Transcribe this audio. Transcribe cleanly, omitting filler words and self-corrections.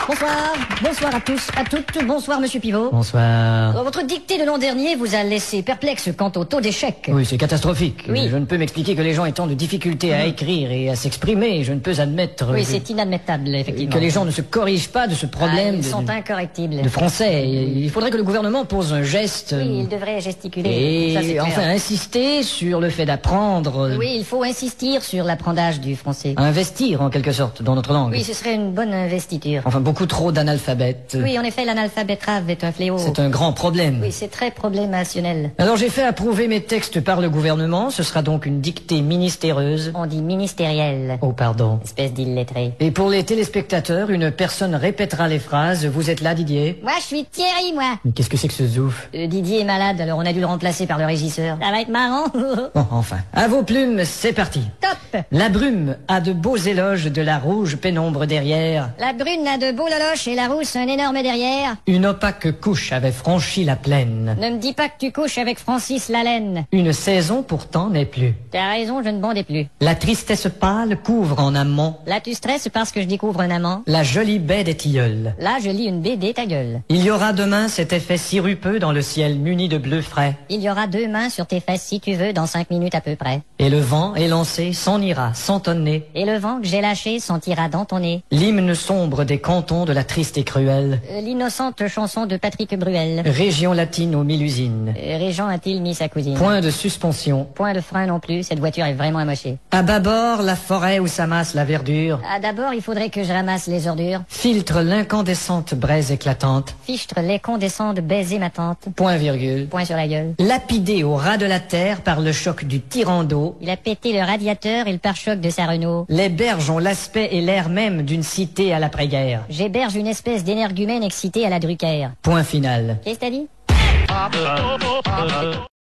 Bonsoir, bonsoir à tous, à toutes, bonsoir Monsieur Pivot. Bonsoir. Votre dictée de l'an dernier vous a laissé perplexe quant au taux d'échec. Oui, c'est catastrophique. Oui. Je ne peux m'expliquer que les gens étant de difficultés à écrire et à s'exprimer, je ne peux admettre Oui, c'est inadmettable, effectivement. que les gens ne se corrigent pas de ce problème Ils sont incorrectibles. de français. Il faudrait que le gouvernement pose un geste Oui, il devrait gesticuler. et Ça, c'est clair. enfin insister sur le fait d'apprendre, Oui, il faut insister sur l'apprentissage du français. investir en quelque sorte dans notre langue. Oui, ce serait une bonne investiture. Enfin, beaucoup trop d'analphabètes. Oui, en effet, l'analphabétrave est un fléau. C'est un grand problème. Oui, c'est très problémationnel. Alors j'ai fait approuver mes textes par le gouvernement, ce sera donc une dictée ministéreuse. On dit ministériel. Oh pardon. Espèce d'illettré. Et pour les téléspectateurs, une personne répétera les phrases. Vous êtes là, Didier? Moi, je suis Thierry, moi. Mais qu'est-ce que c'est que ce zouf? Didier est malade, alors on a dû le remplacer par le régisseur. Ça va être marrant. Bon, enfin. À vos plumes, c'est parti. Top. La brume a de beaux éloges de la rouge pénombre derrière. La brune a de beaux loloches et la rousse un énorme derrière. Une opaque couche avait franchi la plaine. Ne me dis pas que tu couches avec Francis Lalaine. Une saison pourtant n'est plus. T'as raison, je ne bondais plus. La tristesse pâle couvre en amont Là, tu stresses parce que je découvre un amant. la jolie baie des tilleuls. Là, je lis une BD, ta gueule. Il y aura demain cet effet sirupeux dans le ciel muni de bleu frais. Il y aura 2 mains sur tes fesses si tu veux dans 5 minutes à peu près. Et le vent élancé s'en ira sans tonner. Et le vent que j'ai lâché sentira dans ton nez. L'hymne sombre des cantons de la triste et cruelle L'innocente chanson de Patrick Bruel. région latine aux 1000 usines. Régent a-t-il mis sa cousine? Point de suspension. Point de frein non plus, cette voiture est vraiment amochée. À bâbord, la forêt où s'amasse la verdure Ah, d'abord, il faudrait que je ramasse les ordures. filtre l'incandescente braise éclatante. Fichtre les condescends de baiser ma tante. Point virgule. Point sur la gueule. Lapidé au ras de la terre par le choc du tyran d'eau, Il a pété le radiateur et le pare-choc de sa Renault. les berges ont l'aspect et l'air même d'une cité à l'après-guerre. J'héberge une espèce d'énergumène excité à la Drucker. Point final. Qu'est-ce que t'as dit?